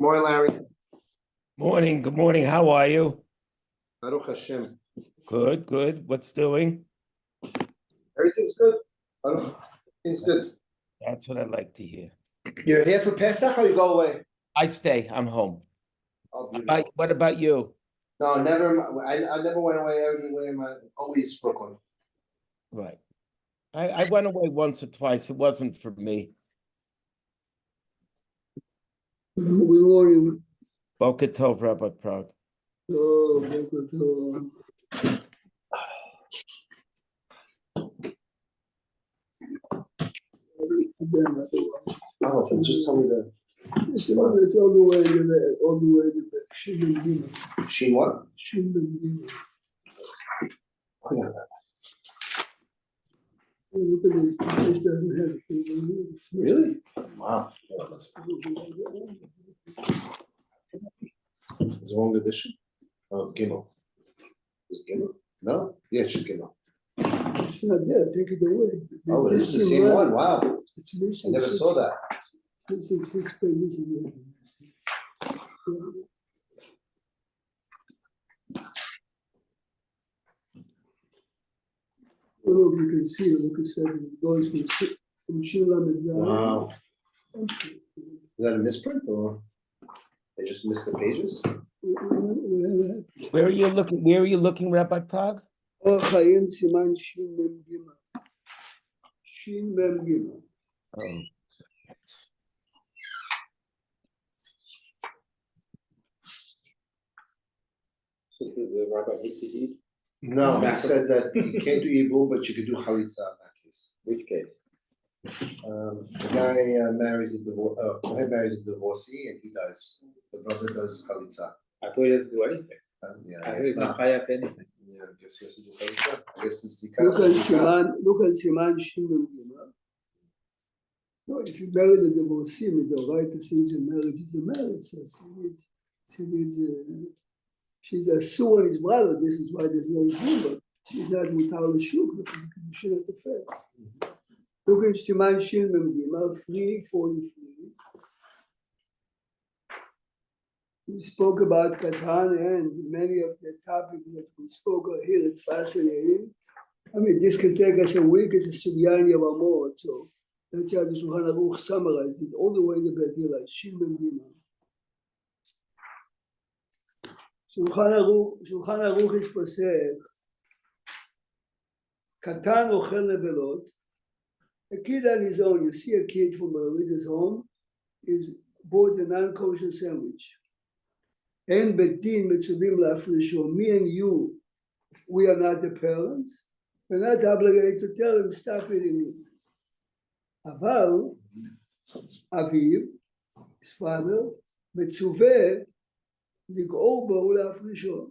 Morning, Larry. Morning. Good morning. How are you? Baruch Hashem. Good, good. What's doing? Everything's good. Everything's good. That's what I like to hear. You're here for Pesach or you go away? I stay. I'm home. Oh, beautiful. What about you? No, never. I never went away everywhere. Always Brooklyn. Right. I went away once or twice. It wasn't for me. Good morning. Boker Tov, Rabbi Prague. Oh, Boker Tov. Oh, just tell me the. It's all the way to the Shin and Gimel. Shin what? Shin and Gimel. Oh, yeah. Look at this. This doesn't have it. Really? Wow. It's the wrong edition. Oh, it's Gimel. Is it Gimel? No? Yeah, it's Gimel. It's not there. Take it away. Oh, it is the same one. Wow. It's I missing. never saw that. It's 6 pages again. Look, you can see. Look a second. It goes from Shila Mitzvah. Wow. Is that a misprint or they just missed the pages? Where are you looking? Where are you looking, Rabbi Prague? Oh, Chaim Siman Shin Mem Gimel. Shin Mem Gimel. Oh. So the rabbi hates to eat? No, he said that you can't do Yibum, but you could do Chalitza in that case. Which case? The guy marries a divorcee and he dies. The brother does Chalitza. I thought he doesn't do anything. Yeah, I I thought guess he's not not. chayav anything. Yeah, I guess he has to do Chalitza. I guess this is Look at Siman Shin Mem Gimel. No, if you marry the divorcee, the right to say the marriage is a marriage. So she needs she's a Sue and his brother. This is why there's no agreement. She's not Mutar L'Shuk because you can shoot at the face. Look at Siman Shin Mem Gimel 343. We spoke about Katan and many of the topics that we spoke of here. It's fascinating. I mean, this can take us a week. It's a Sugyani of Amor. So that's how the Shulchan Aruch summarized it all the way to Bedila, Shin Mem Gimel. Shulchan Aruch is posek. Katan ochel levelot. A kid on his own, you see a kid from a religious home, is bought a non-kosher sandwich. And Bedin mitzuvim la'afrisho, me and you, we are not the parents, we're not obligated to tell him, stop eating it. Aval, Aviv, his father, mitzuveh, lig'or bo la'afrisho.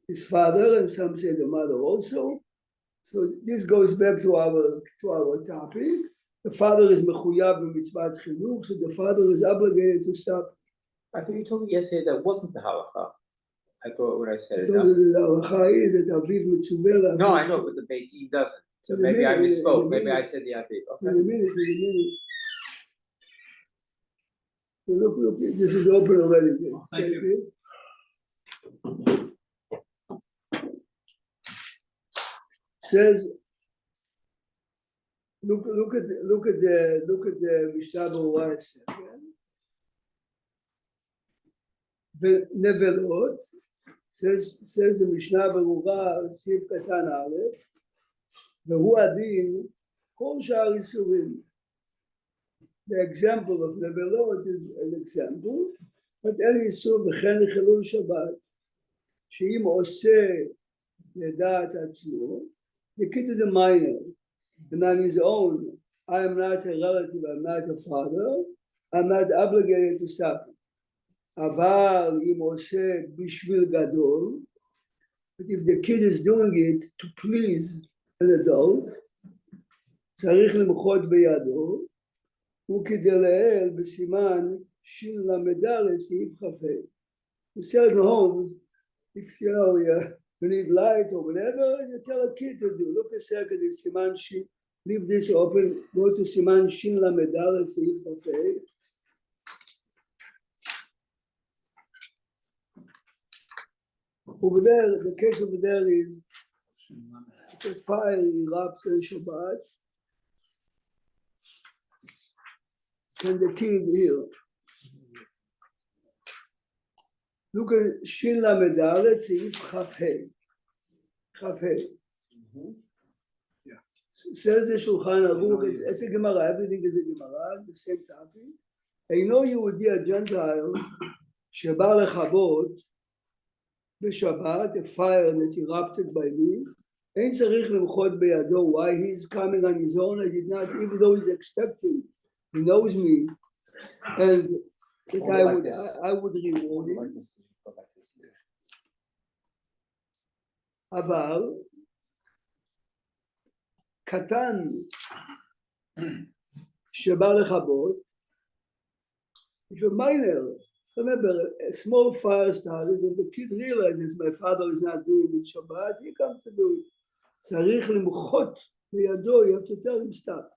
His father, and some say the mother also. So this goes back to our topic. The father is mechuyav b'mitzvat chinuch, so the father is obligated to stop. I thought you told me yesterday that wasn't the halacha. I thought when I said it. The halacha is that Aviv mitzuveh. No, I know, but the Beit Din doesn't. So maybe I misspoke. Maybe I said the Aviv. In a minute. So look, this is open already. Thank you. Says, look at the Mishnah Berurah second. The Nevelot says the Mishnah Berurah Sif Katan Aleph. Vehu Adin Kol Sha'ar Yisurim. The example of Nevelot is an example, but any Yisur B'chen Chilul Shabbat she'im oseh ledat atzmo. The kid is a minor, and on his own, I am not a relative, I'm not a father, I'm not obligated to stop him. Aval im oseh bishvil gadol, but if the kid is doing it to please an adult, צריך למחות בידו, וכדי לעיל בסימן שין למד' סעיף כ"ה. In certain homes, if you need light or whatever, you tell a kid to do. Look a second, it's Siman Shin. Leave this open. Go to Siman Shin Lamedal. Seif Kafei. Over there, the case over there is if a fire erupts on Shabbat, and the kid here. Look at Shin Lamed Aleph, Seif Chaf Hey. Chaf Hey. Says the Shulchan Aruch, it's a Gemara, everything is a Gemara, the same topic. אינו יהודי הג'נטייל שבא לכבות בשבת, a fire that erupted by me, אין צריך למחות בידו, why he's coming on his own, I did not, even though he's expecting, he knows me, and that I would reward him. אבל קטן שבא לכבות, if a minor, remember, a small fire started, and the kid realizes my father is not doing it Shabbat, he comes to do it. צריך למחות בידו, you have to tell him stop.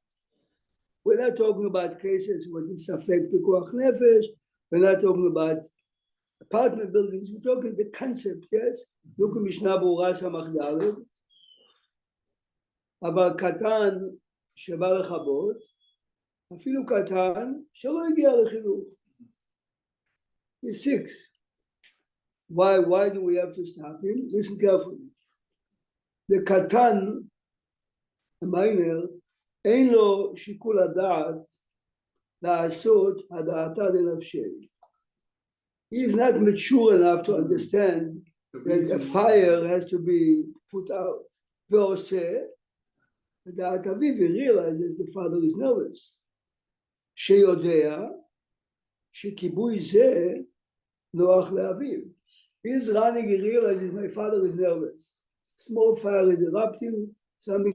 We're not talking about cases where it's ספק פיקוח נפש, we're not talking about apartment buildings, we're talking the concept, yes? look at משנה ברורה סמך ד', אבל קטן שבא לכבות, אפילו קטן שלא הגיע לחינוך. He's 6. Why do we have to stop him? Listen carefully. The katan, the minor, אין לו שיקול הדעת לעשות הדעתה לנפשי. He is not mature enough to understand that a fire has to be put out. ועושה, הדעת אביו, he realizes the father is nervous. שיודע שכיבוי זה נוח לאביו. He is running, he realizes my father is nervous. Small fire is erupting, something,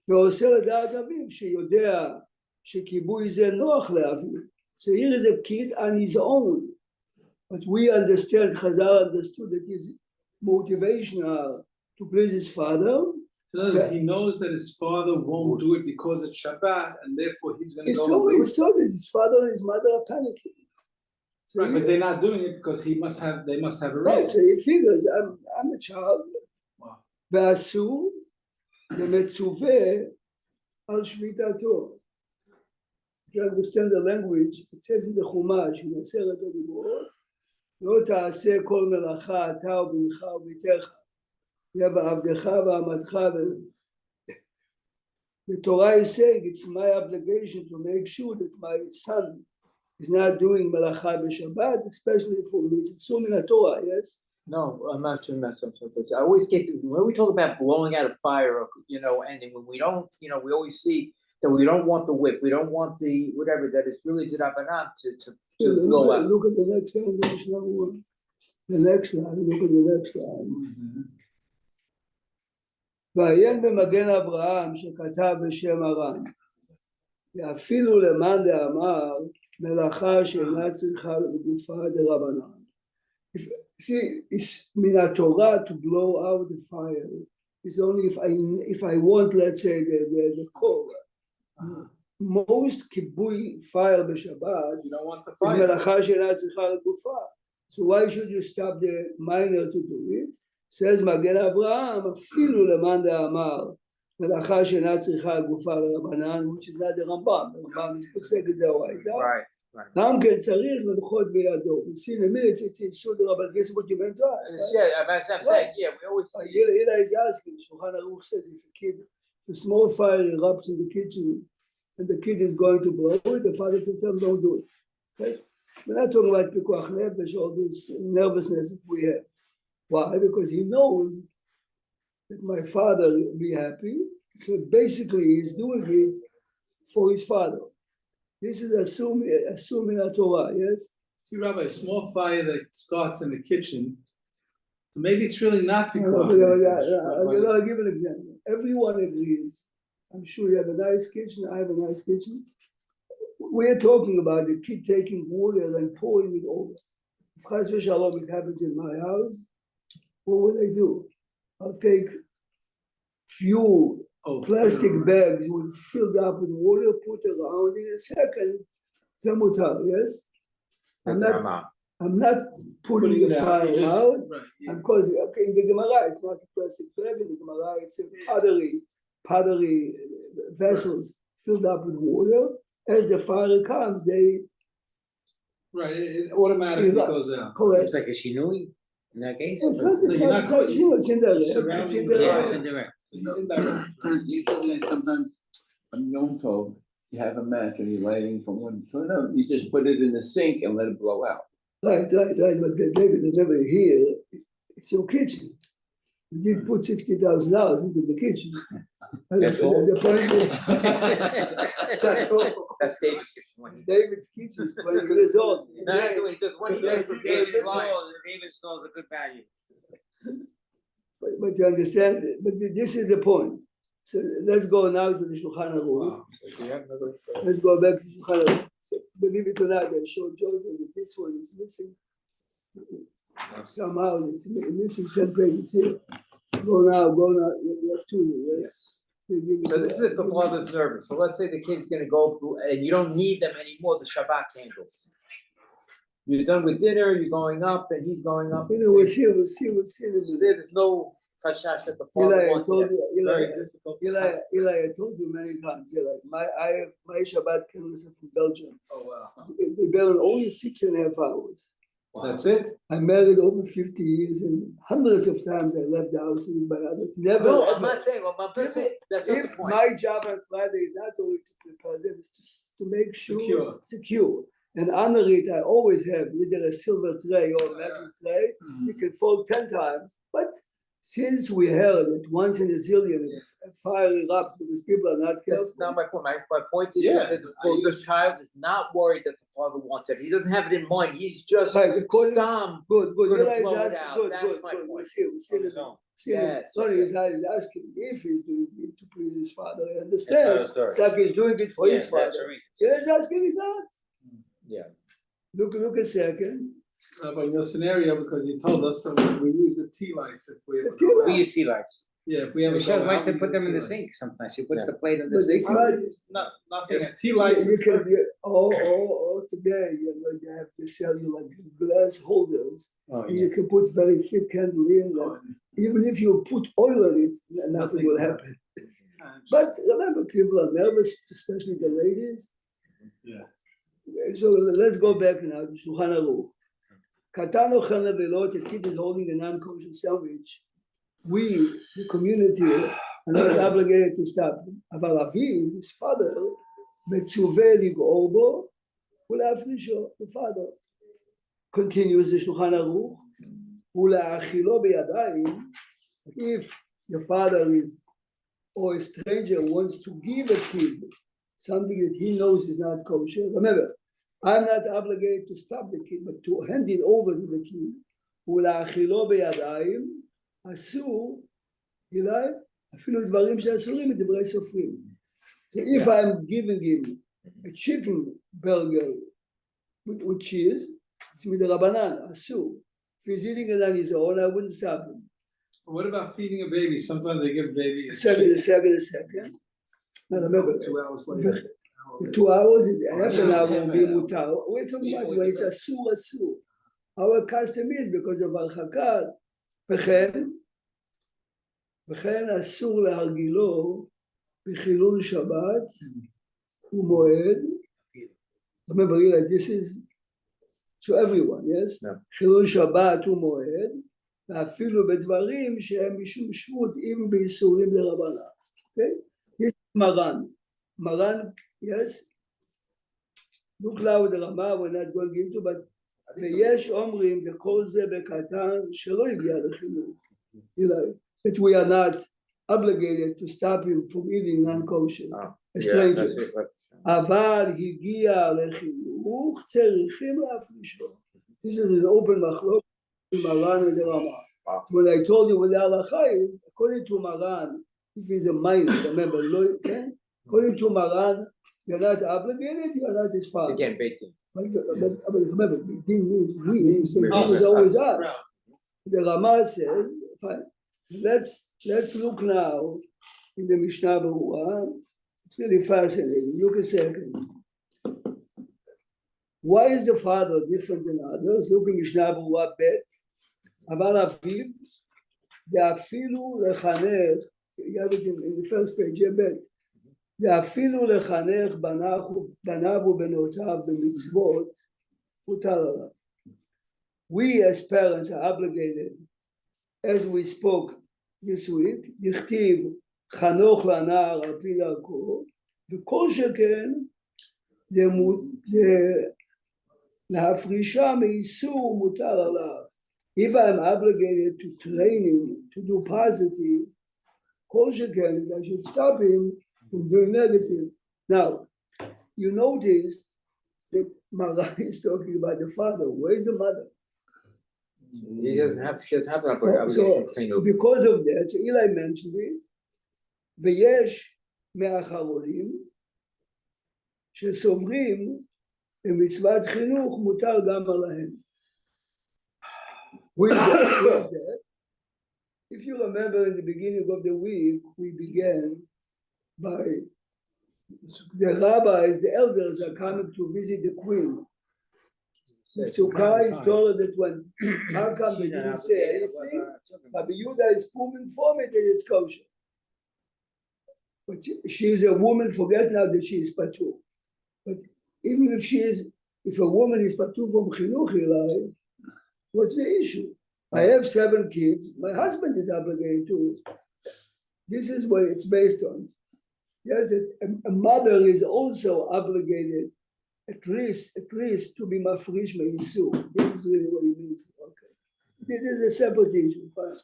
ועושה לדעת אביו שיודע שכיבוי זה נוח לאביו. So here is a kid on his own. But we understand, Chazal understood that his motivation to please his father. He knows that his father won't do it because it's Shabbat, and therefore he's going to go. It's so that his father and his mother are panicking. So right, but they're not doing it because they must have a reason. Right, so he figures, I'm a child. Wow. ואסור ומצווה על שביתתו. If you understand the language, it says in the Chumash, in עשרת הדיברות, לא תעשה כל מלאכה אתה ובנך וביתך. ועבדך ועמתך. The Torah is saying it's my obligation to make sure that my son is not doing melacha b'Shabbat, especially for me. It's assumed in the Torah, yes? No, I'm not sure. I always get when we talk about blowing out a fire, or, and when we don't, we always see that we don't want the whip, we don't want the whatever. That is really d'Rabbanan to blow out. Look at the next line. The next line. Look at the next line. ועיין במגן אברהם שכתב בשם הר"ן, ואפילו למאן דאמר מלאכה שאינה צריכה לגופה דרבנן. See, it's מן התורה to blow out the fire. It's only if I want, let's say, the core. Most כיבוי fire בשבת is מלאכה שאינה צריכה לגופה. So why should you stop the minor to do it? Says מגן אברהם, אפילו למאן דאמר, מלאכה שאינה צריכה גופה לרבנן, which is not the Rambam. The Rambam is פוסק את זה הורייתא. גם כן צריך לנחות בידו. You see in a minute, it's so the Rambam, guess what you meant to ask? Yeah, I'm saying, yeah, we always see. Ila is asking, Shulchan Aruch says, if a small fire erupts in the kitchen, and the kid is going to blow it, the father can tell him, don't do it. Okay? We're not talking about pikuach nefesh, all this nervousness that we have. Why? Because he knows that my father will be happy. So basically, he's doing it for his father. This is assuming a Torah, yes? See, Rabbi, a small fire that starts in the kitchen, maybe it's really not because. I'll give an example. Everyone agrees. I'm sure you have a nice kitchen. I have a nice kitchen. We're talking about the kid taking water and pouring it over. If Chas v'Shalom it happens in my house, what will I do? I'll take few plastic bags filled up with water, put around in a second. Zamutar, yes? I'm not. I'm not putting Putting the it out, fire you just- out. right, yeah. I'm causing, okay, in the Gemara, it's not a plastic bag, in the Gemara, it's a pottery vessels filled up with water. As the fire comes, they Right, it automatically Right. goes out. correct. It's like a shinui in that case. It's not, No, it's you're not, not it's not, putting- you know, it's indirect, it's surrounding the Yeah, indirect. it's indirect. Indirect. Usually sometimes on Yom Tov, you have a match and you're lighting from one to another. You just put it in the sink and let it blow out. Right, but David is never here, it's your kitchen. You did put $60,000 into the kitchen. That's all? The point is, that's all. That's David's kitchen. When he- David's kitchen is 20 years old. No, no, when he does Yes, for yes, David yes. David installs a good value. But you understand, but this is the point. So let's go now to the Shulchan Aruch. Wow. So you have another- Let's go back to Shulchan Aruch. So believe it or not, I showed Jordan that this one is missing. Somehow it's missing 10 pages here. Go now, you have two, yes? Yes. So this is at the father's service. So let's say the kid's gonna go through, and you don't need them anymore, the Shabbat candles. You're done with dinner, you're going up, and he's going up. You know, we'll see. So there's no chashash that the father Eli, I wants told them. you, Very Eli, difficult. Eli, I told you many times, Eli, my Shabbat candles are from Belgium. Oh, wow. They burn only 6.5 hours. That's it? I married over 50 years and hundreds of times I left the house with my others. Never, No, ever. I'm not saying, that's not the If point. my job on Friday is not only to prepare them, it's to make sure secure and honor it. I always have either a silver tray or a metal tray. Mhm. You can fold 10 times, but since we heard that once in a zillion a fire erupts because people are not careful. That's not my point. My point is Yeah, that I the used- child is not worried that the father wants it. He doesn't have it in mind. He's just Right, according- stam Good. gonna Eli is blow it asking- out. Good, That's good. my We'll point. see. on his own. See, Yes, sorry, yes. he's asking if he's doing it to please his father. I That's understand. another story. It's like he's doing it for Yeah, his that's father. the reason. So let's ask him his son. Yeah. Look a second. But in your scenario, because you told us, so we use the tea lights if we ever The tea go lights. We out. use tea lights. Yeah, if we ever. Michelle go likes out, to we put use them in the tea sink lights. sometimes. She puts Yeah. the plate in the But sink. it's not, Nothing, Yes. tea lights you is can, perfect. or today, you have to sell you like glass holders. Oh, And you can put very thick candle in, like, even if you put oil on it, nothing will happen. But remember, people are nervous, especially the ladies. Yeah. So let's go back now to Shulchan Aruch. Katan ochel nevelot, the kid is holding a non-kosher sandwich. We, the community, are not obligated to stop him. אבל אביו, his father, מצווה לגעור בו ולהפרישו, the father. Continues the Shulchan Aruch, ולהאכילו בידיים, if the father is, or a stranger wants to give a kid something that he knows is not kosher, remember, I'm not obligated to stop the kid, but to hand it over to the kid. ולהאכילו בידיים, אסור, אולי, אפילו דברים שאסורים מדברי סופרים. So if I'm giving him a chicken burger with cheese, it's מדרבנן, אסור. If he's eating it on his own, I wouldn't stop him. What about feeding a baby? Sometimes they give a baby a Second. chicken. Now remember, 2 hours later. 2 hours, half an hour Yeah, will be yeah. mutar. We're talking about when it's asur. Our custom is because of הרחקה, וכן אסור להרגילו בחילול שבת ומועד. Remember, like this is to everyone, yes? No. חילול שבת ומועד, ואפילו בדברים שהם משום שבות, אם באיסורים לרבנן. Okay? This is Maran, yes? Look now the Rama, we're not going into, but ויש אומרים וכל זה בקטן שלא הגיע לחינוך. That we are not obligated to stop him from eating non-kosher, a stranger. אבל הגיע לחינוך, צריכים להפרישו. This is an open מחלוקת in Maran and the Rama. When I told you what the halacha is, according to Maran, if he's a minor, remember, according to Maran, you're not obligated, you're not his father. Again, baiting. But remember, Din means we. Means Din us, is always us. us. The Rama says, fine. Let's look now in the Mishnah Berurah. It's really fascinating. Look a second. Why is the father different than others? Look in Mishnah Berurah Bet. אבל אביו, ואפילו לחנך, you have it in the first page, ב', ואפילו לחנך בניו ובנותיו במצוות, מותר עליו. We as parents are obligated, as we spoke this week, לכתיב חנוך לנער על פי דרכו, וכל שכן להפרישה מאיסור מותר עליו. If I'm obligated to train him to do positive, כל שכן, I should stop him from doing negative. Now, you notice that Mara is talking about the father. Where's the mother? She doesn't have an obligation to train So over. because of that, so Eli mentioned it, ויש מהאחרונים שסוברים במצוות חינוך מותר גם עליהם. With that, if you remember in the beginning of the week, we began by the rabbis, the elders are coming to visit the queen. Sukkah is taller than 20. How come they didn't say anything? Rabbi Yehuda is proving for me that it's kosher. But she is a woman, forget now that she is patur. But even if a woman is patur from chinuch, what's the issue? I have 7 kids. My husband is obligated to. This is what it's based on. Yes, a mother is also obligated, at least to be mafrish me'isu. This is really what it means. Okay, this is a separate issue. Fine.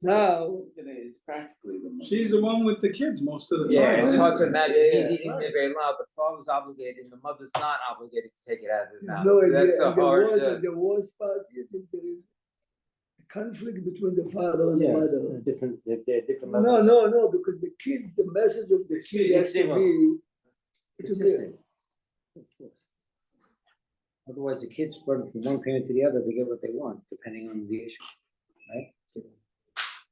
Now, Today is practically the mother. She's the one with the kids most of the time. Yeah, it's hard to imagine. Yeah, He's eating it very loud. The father's obligated, and the mother's not obligated to take it out of his mouth. no, That's a hard. the worst part is that there is a conflict between the father and the mother. Different. If they're different No, because the kids, the message of the kid has to be consistent. Otherwise, the kids run from one parent to the other. They get what they want, depending on the issue, right?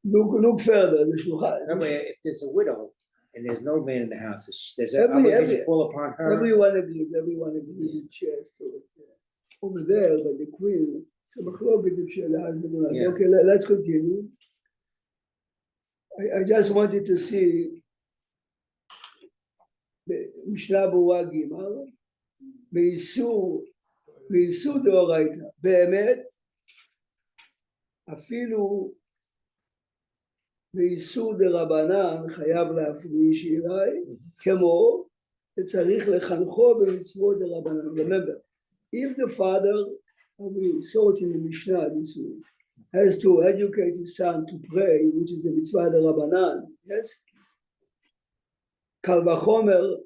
Look further. The shulchan. Remember, if there's a widow and there's no man in the house, does that Every- obligation every- fall upon her? Everyone agrees. She has to over there, but the queen. So if she the husband. Yeah. Okay, let's continue. I just wanted to see the Mishnah Berurah Gimel, באיסור דאורייתא, באמת, אפילו באיסור דרבנן חייב להפריש אליי, כמו שצריך לחנכו במצוות דרבנן. Remember, if the father, we saw it in the Mishnah this week, has to educate his son to pray, which is the mitzvah דרבנן, yes? קל וחומר,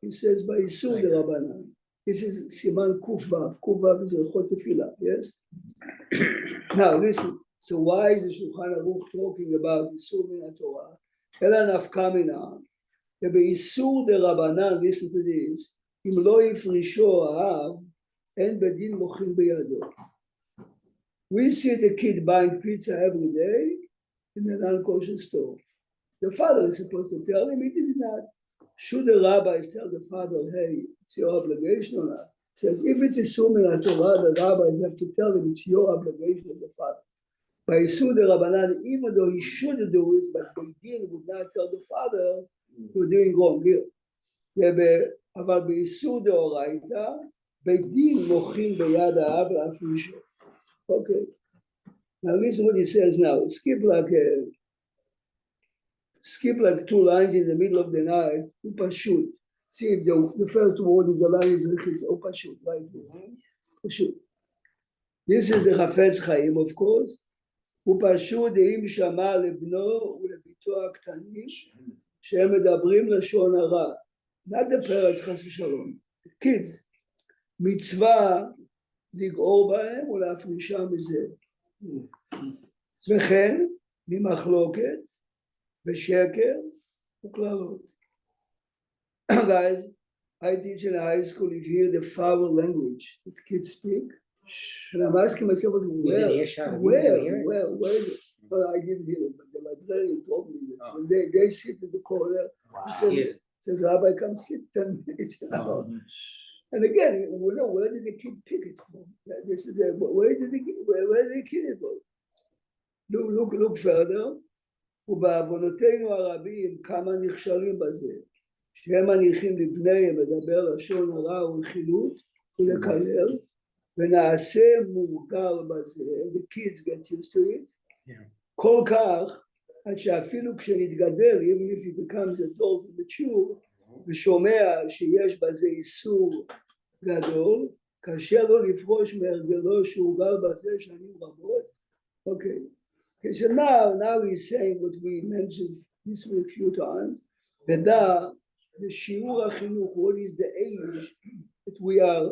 he says באיסור דרבנן. This is Siman Kufvav. Kufvav is a Chot Tefillah, yes? Now listen, so why is the Shulchan Aruch talking about Isur Min HaTorah? Ela nafkamina, that Isur de Rabbanan, listen to this, Im lo yifrisho ha'av, en bedin mochin beyado. We see the kid buying pizza every day in an non-kosher store. The father is supposed to tell him, he did not. Should the rabbis tell the father, hey, it's your obligation or not? He says, if it's assuming a Torah, the rabbis have to tell him it's your obligation as a father. By Isur de Rabbanan, even though he should do it, but Beidin would not tell the father, you're doing wrong here. אבל באיסור דאורייתא, בית-דין מוחין ביד האב להפרישו. Okay. Now listen what he says now. Skip like 2 lines in the middle of the night, upashut. See if the first word of the line is richitz, upashut, right? Upashut. This is the Chafetz Chaim, of course. upashut deim shama lebno ולביתו הקטנים, שהם מדברים לשון הרע. Not the parents, חס ושלום. kids. מצווה לגעור בהם ולהפרישם מזה. וכן, ממחלוקת, ושקר וקללות. Guys, I teach in a high school. If you hear the foul language that kids speak, and I'm asking myself, where is it? Well, I didn't hear it, but the librarian told me that when they sit in the corner, he says, Rabbi, come sit 10 minutes. And again, we know where did the kid pick it from? This is where did the kid it from? Look further. ובעוונותינו הרבים כמה נכשלים בזה, שהם מניחים לבניהם לדבר לשון הרע ולחילות ולקלל, ונעשה מורגל בזה, the kids get used to it, כל כך עד שאפילו כשנתגדל, even if he becomes adult and mature, ושומע שיש בזה איסור גדול, קשה לו לפרוש מהרגלו שהורגל בזה שנים רבות. Okay. Okay, so now he's saying what we mentioned this week a few times, that the shiur hachinuch, what is the age that we are,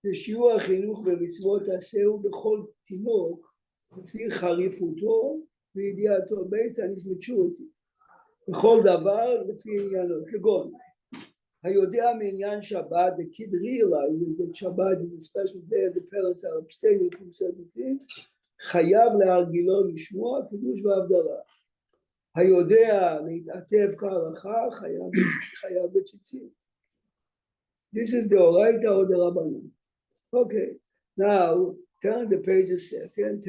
the shiur hachinuch b'mitzvot aseu b'chol tinok, לפי חריפותו וידיעתו, based on his maturity, בכל דבר לפי עניינו, כגון, היודע מעניין שבת, the kid realizes that Shabbat is a special day, the parents are abstaining from certain things, חייב להרגילו לשמוע קידוש והבדלה. היודע להתעטף כהלכה חייב בציצית. This is the Oraita or the Rabbanan. Okay, now turn the page a second.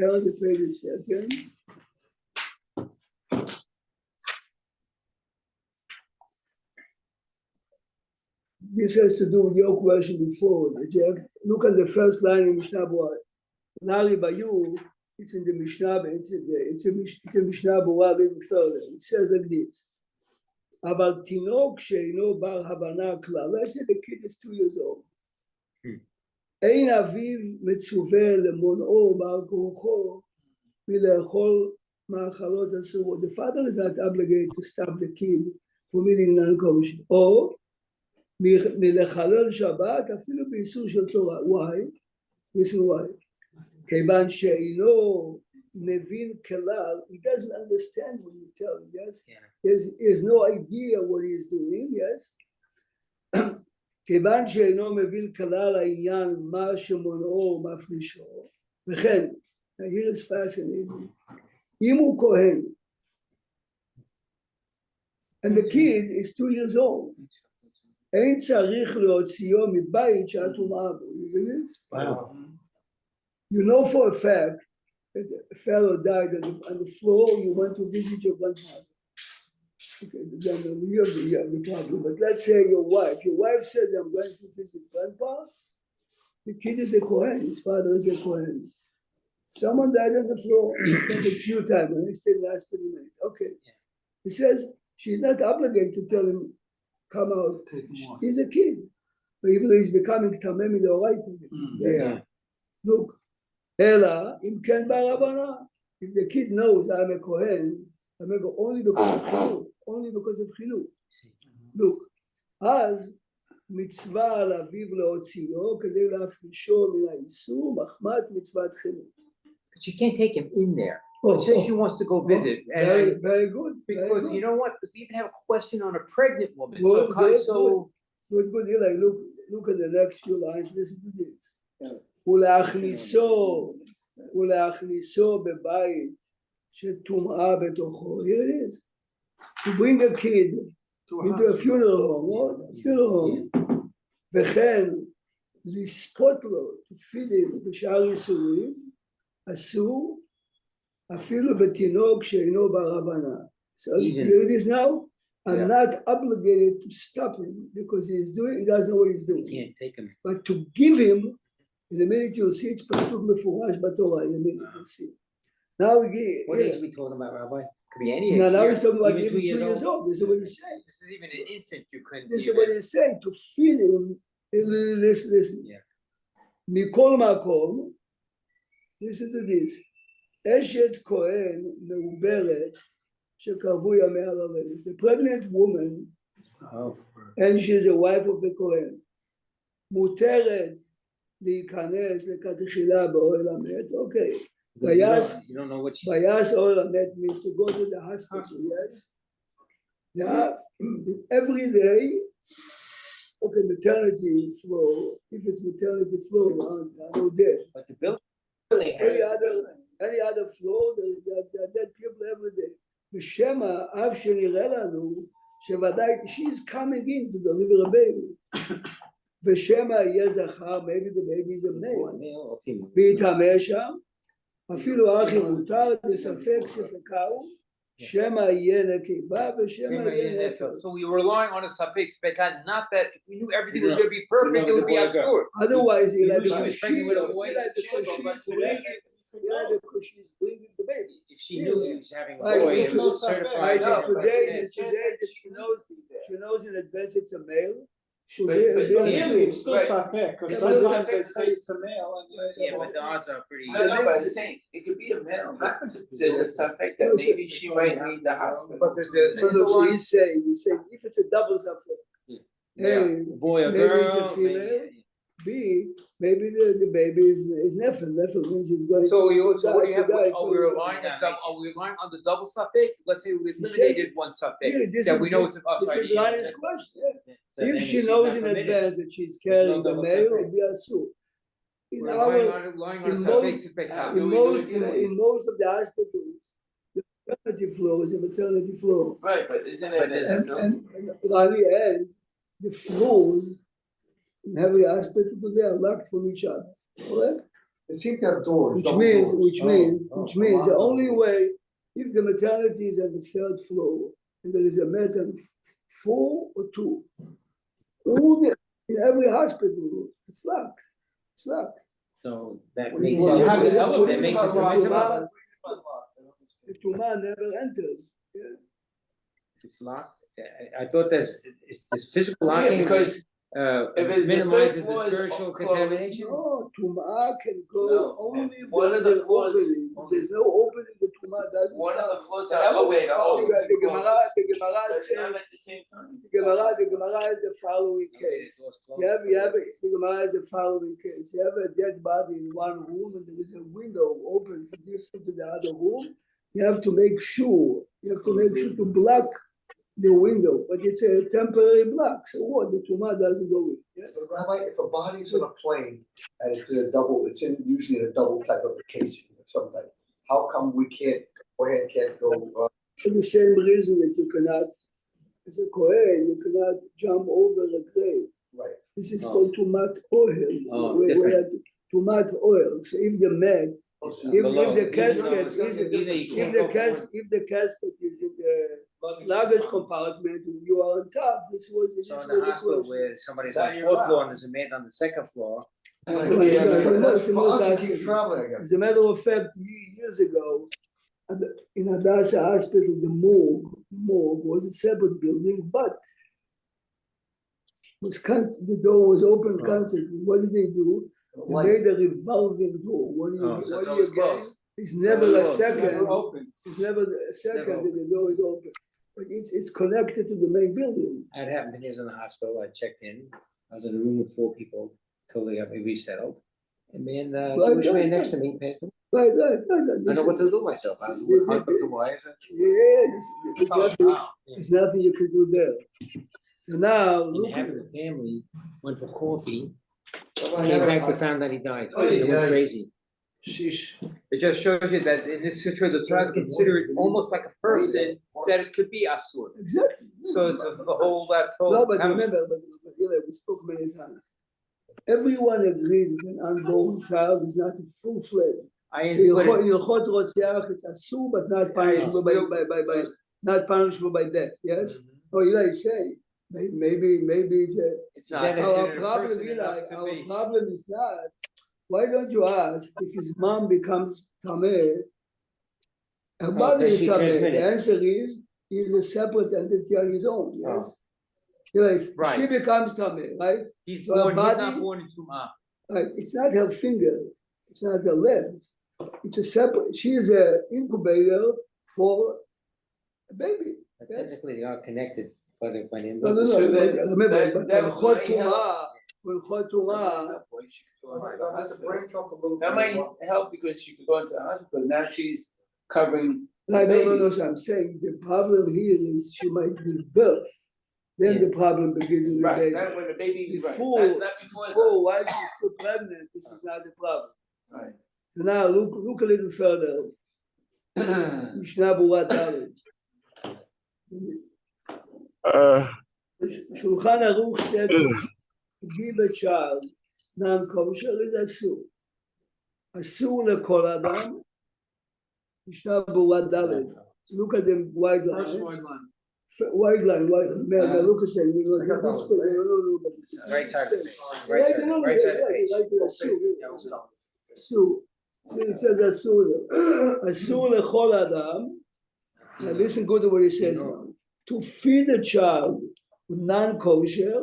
This has to do with your question before. Look at the first line in Mishnah Berurah. Nari Bayu. It's in the Mishnah, it's a Mishnah Berurah a little further. It says like this. אבל תינוק שאינו בר הבנה כלל, let's say the kid is 2 years old. אין אביו מצווה למונעו בעל כורחו מלאכול מאכלות אסורות. The father is not obligated to stop the kid from eating non-kosher. או מלחלל שבת אפילו באיסור של תורה. Why? This is why. כיוון שאינו מבין כלל, he doesn't understand when you tell him, yes? He has no idea what he is doing, yes? כיוון שאינו מבין כלל העניין מה שמונעו מפרישו, וכן, here is fascinating, אם הוא כהן, and the kid is 2 years old, אין צריך להוציאו מבית שהטומאה בו, you know this? Wow. You know for a fact that a fellow died on the floor, you went to visit your grandfather. Okay, then you have the problem. But let's say your wife says, I'm going to visit grandpa. The kid is a Kohen, his father is a Kohen. Someone died on the floor a few times, and they stayed last 30 minutes. Okay. He says, she's not obligated to tell him, come out. He's a kid. But even though he's becoming Tamemi L'Oraita. Yeah. Look. אלא אם כן ברבנה, if the kid knows I'm a Kohen, I'm a Kohen only because of חינוך, look, אז מצווה על אביו להוציאו כדי להפרישו מן האיסור מחמת מצוות חינוך. But you can't take him in there. Let's say she wants to go visit. Very good. Because you know what? We even have a question on a pregnant woman. Good. Eli, look at the next few lines. Listen to this. ולהכניסו בבית שטומאה בתוכו. Here it is. To bring a kid into a funeral home, וכן לספות לו, to feed him בשאר איסורים, אסור אפילו בתינוק שאינו בר הבנה. So here it is now. I'm not obligated to stop him because he doesn't know what he's doing. You can't take him. But to give him, in the minute you'll see, it's pasuk mefurash b'Torah. In the minute you'll see. Now we What age are we talking about, Rabbi? Could be any age. now he's talking about Even even 2 years old. This is what he's saying. This is even an infant you couldn't This is even. what he's saying. To feed him. Listen. Yeah. Mikol makom. Listen to this. Eshet Kohen meuberet shekavui yamei halalet. The pregnant woman, and she's a wife of a Kohen, muteret להיכנס לכתחילה באוהל המת. Okay. You don't know what she Vayas oil hamet means to go to the hospital, yes? Yeah, every day, okay, maternity floor, if it's maternity floor, I know dead. But the building Any other floor, there are dead people every day. בשמה, אף שנראה לנו, שוודאי, she's coming in to deliver a baby. ושמא יהיה זכר, maybe the baby is a male. Male or female? ויטמא שם, אפילו אחי מותר, בספק ספקהו, שמא יהיה נקבה ושמא יהיה נפל. So we were relying on a safek spekan, not that if we knew everything was going to be perfect, it would be absurd. Otherwise, You Eli knew she was pregnant with a boy, she's bringing the baby. If she knew he was having a Right, boy, it's it no was certified. Right, today that- that she knows in advance it's a male, she'll But- be but assured. here It's still Right. safek, because Yeah, sometimes but- they say it's a male and. Yeah, but the odds are pretty. No, but I'm saying, it could be a male, but there's a suspect that maybe she might need the hospital. But there's So he's saying if it's a double suffix, Yeah. A, A boy or maybe girl. it's a female. B, maybe the baby is Nefel. Nefel means it's going So to you, so what do you have, die are we for- relying on, on the double suffix? Let's say we eliminated one suffix, Here, this that is we know the- it's, oh, This sorry. is yeah, Rani's that's- question. So If then she she's knows not in permitted. advance that she's There's no carrying the double male, suffix. it'll be assured. In We're relying our, on a in suffix most- spekan. in most of the hospitals, the maternity floor is a maternity floor. Right, but isn't it? And Rani and the floors in every hospital, they are locked from each other, correct? They seem to have doors. Which double means, doors. which means the only way, if the maternity is on the third floor, and there is a maternity 4 or 2, in every hospital, it's locked, it's locked. So that What do you makes mean? it, You have the that elevator. makes it What do you mean permissible. by locked? What do you mean by locked? I don't understand. The tumor never enters. Yeah. It's locked. I thought there's physical locking. Because if it's the minimizes first the floor is spiritual closed, contamination. No, tumor can go No. only if One of there's the an floors- opening. If there's no opening, the tumor doesn't one of the come. floors The are elevator always always The Gemara But it's not says, at the same time. the Gemara has the following case. You have the Gemara has the following case. You have a dead body in one room and there is a window open from this to the other room. You have to make sure to block the window, but it's a temporary block. So what? The tumor doesn't go in. Yes. So Rabbi, if a body's on a plane and it's usually in a double type of a casing of some type, how come we can't go, For the same reason that you cannot, as a Kohen, you cannot jump over a grave. right? This is Oh. called tumat oil. Oh, where different. tumat oil. So if the man, if Below. the casket is Either you if can't the go casket if the casket is in the luggage compartment and you are on top, this was So this in was the the hospital question. where somebody's That on the you're fourth floor allowed. and there's a man on the second floor. That's So for most us to keep hospitals- traveling, I guess. As a matter of fact, years ago, in Hadassah Hospital, the morgue was a separate building, but the door was open constantly. What did they do? They Light. made a revolving door. What do Oh, you, so what it's do you always get? closed. It's never a closed. second. Never open. It's never a second never that the door is open. But it's connected to the main building. I'd happened to me in the hospital. I checked in. I was in a room with 4 people till they got me resettled. And man, Jewish man next to me passed away. Right. I don't know what to do with myself. I was with husband to wife. Yeah, there's Oh, nothing, wow. there's nothing you can do there. So now, And look half at of the family went for coffee. Somebody Came had back a- to found that he died. Oh, They yeah. went crazy. Sheesh. It just shows you that in this situation, the Torah is considered almost like a person that is could be asur. exactly. So it's a whole that whole. No, but remember, we spoke many times. Everyone agrees that an unborn child is not a full-fledged. I So ain't put it- Ilchot Rotziach, it's asur, but not punishable by not punishable by death. Yes. Oh, Eli say maybe it's a. It's Is that not a- Our considered a problem, person Eli, enough to our be. problem is not. Why don't you ask if his mom becomes tameh? Her body because is she tameh. transmitted. The answer is he's a separate entity on his own. Yes. If she Right. becomes tameh, right? He's So her born, he's not body- born into Ma. Right. It's not her finger. It's not her legs. It's a separate. She is an incubator for a baby. But Yes. technically, they are connected. But if when No. So then Remember, that- but that for might help. That's a brain trouble little. That might help because she could go into the hospital, now she's covering. the No. baby. So I'm saying the problem here is she might give birth. Then the problem begins with the Right, baby. that when the baby, right, Before, not before. before while she's still pregnant, this is not the problem. Right. So now look a little further. Mishnah Berurah Dalet. Shulchan Aruch said give a child non-kosher is אסור. אסור לכל אדם, משנה ברורה ד'. Look at them white line. First white line. White line, look at them. You I got that this one, way, no. Right side of the page, right side of the page. אסור. It says אסור. אסור לכל אדם. Now listen good to what he says now. To feed a child with non-kosher,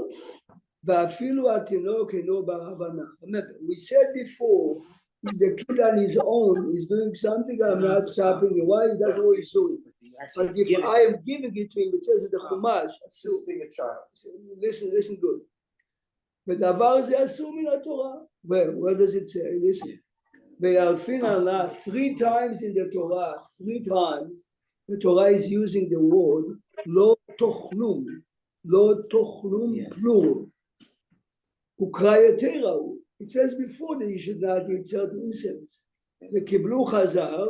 ואפילו התינוק אינו בהבנה. Remember, we said before, if the kid on his own is doing something, I'm not stopping him. Why? He doesn't know what he's doing. But if I am giving it to him, it says in the Chumash, Assisting a child. listen good. ודבר הזה אסור מן התורה. Where does it say? Listen. ויאלפין עלה 3 times in the Torah, 3 times, the Torah is using the word לא תאכלום, לא תאכלום plural. וקרא יותר ראו. It says before that you should not eat certain insects. וקיבלו חז"ל,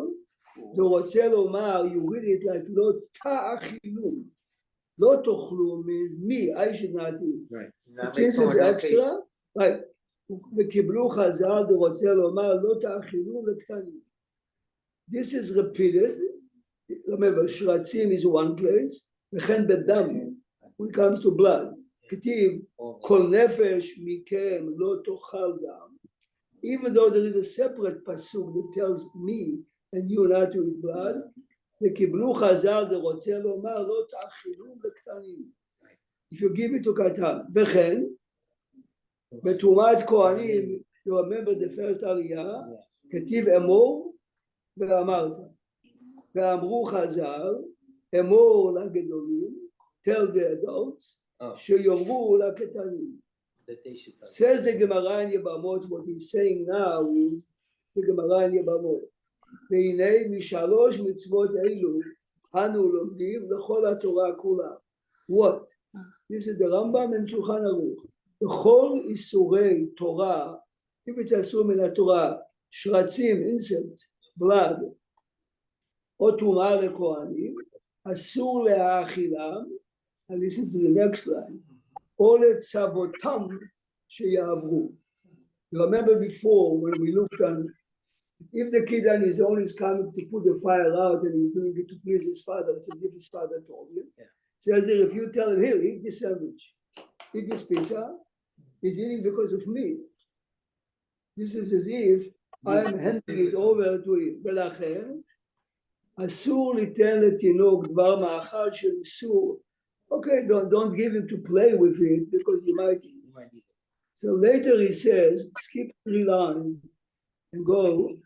זה רוצה לומר, you read it like לא תאכלום. לא תאכלום means me, I should not eat. Right. This is extra, right. וקיבלו חז"ל, זה רוצה לומר, לא תאכלו לקטנים. This is repeated. Remember, שרצים is one place, וכן בדם, when it comes to blood. כתיב, כל נפש מכם לא תאכל דם. Even though there is a separate pasuk that tells me and you not to eat blood, וקיבלו חז"ל, זה רוצה לומר, לא תאכלו לקטנים. If you give it to קטן, וכן, בתרומת כהנים, you remember the first עלייה, כתיב אמור ואמרת. ואמרו חז"ל, אמור לגדולים, tell the adults, שיאמרו לקטנים. Says the Gemara in Yebamot, what he's saying now is, the Gemara in Yebamot, והנה משלוש מצוות אלו, אנו לומדים לכל התורה כולה. What? This is the Rambam and Shulchan Aruch. בכל איסורי תורה, if it's אסור מן התורה, שרצים, insects, blood, או תרומה לכהנים, אסור להאכילם, and listen to the next line, או לצוותם שיעברו. You remember before when we looked on, if the kid on his own is coming to put the fire out and he's doing it to please his father, it's as if his father told him. It's as if you tell him, here, eat this sandwich, eat this pizza, he's eating because of me. This is as if I'm handing it over to him. ולכן, אסור ליתן לתינוק דבר מאכל של איסור. Okay, don't give him to play with it because you might eat. So later he says, skip 3 lines and go.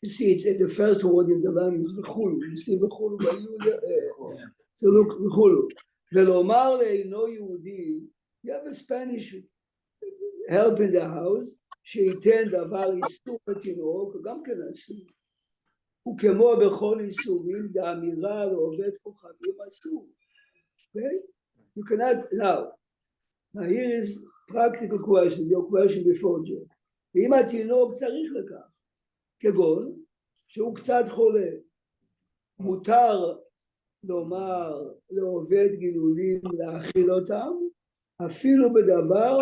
You see, it's the first word in the line is v'chulu. You see v'chulu. So look, v'chulu. ולומר לאינו יהודי, you have a Spanish help in the house, שייתן דבר איסור לתינוק, גם כן אסור. וכמו בכל איסורים, דאמירה לעובד כוכבים אסור. Okay? You cannot, now here is practical question, your question before Jeff. ואם התינוק צריך לכך, כגון, שהוא קצת חולה, מותר לומר לעובד גילולים להאכיל אותם, אפילו בדבר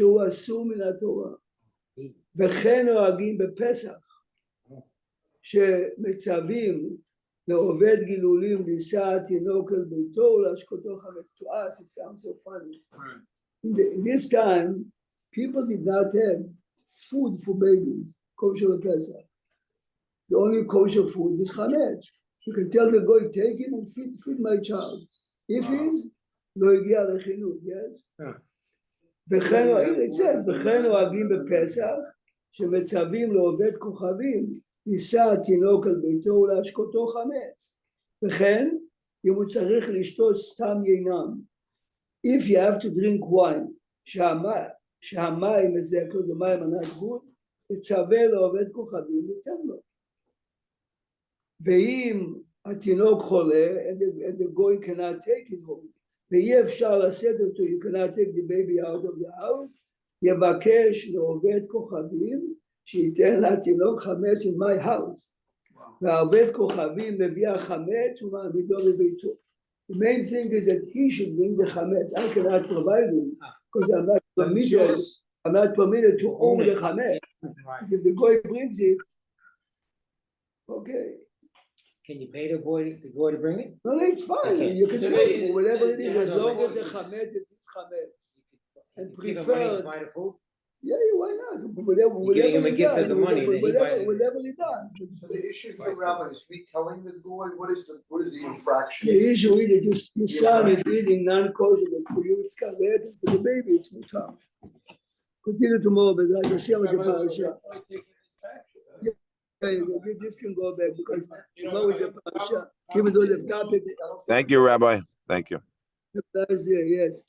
שהוא אסור מן התורה. וכן נוהגים בפסח, שמצווים לעובד גילולים לישא תינוק אל ביתו ולהשקותו חמץ. To us it sounds so funny. In this time, people did not have food for babies, kosher Pesach. The only kosher food is chametz. You can tell the boy, take him and feed my child. If he's, לא הגיע לחינוך, yes? וכן, it says, וכן נוהגים בפסח, שמצווים לעובד כוכבים, יישא התינוק על ביתו ולהשקותו חמץ. וכן, אם הוא צריך לשתות סתם יינם. If you have to drink wine, שהמים הזה, כלומר מים מנת גבול, יצווה לעובד כוכבים, ניתן לו. ואם התינוק חולה, and the boy cannot take it home, ואי אפשר לשאת אותו, you cannot take the baby out of the house, יבקש לעובד כוכבים, שייתן לתינוק חמץ in my house. והעובד כוכבים מביא החמץ ומעמידו לביתו. The main thing is that he should bring the chametz. I cannot provide him because I'm not But it's permitted. yours. I'm not permitted to own the chametz. Right. If the goy brings it, okay, Can you pay the boy to bring it? no, it's fine. Okay. You can So tell they- him whatever it is, they- as long as the they- chametz is its chametz. And Give him money to preferred- buy the food? Yeah, why not? Whatever, You're giving him whatever a he gift does, of the money, and then he buys it. whatever he does. So the issue here, Rabbi, is we telling the goy, what is the infraction? The issue is that your son is eating non-kosher, but for you it's karet, and for the baby it's mutar. Continue tomorrow, but I just share with the parasha. This can go back because tomorrow is a parasha. Even though they've got it, Thank you, Rabbi. Thank you. the Thursday, yes.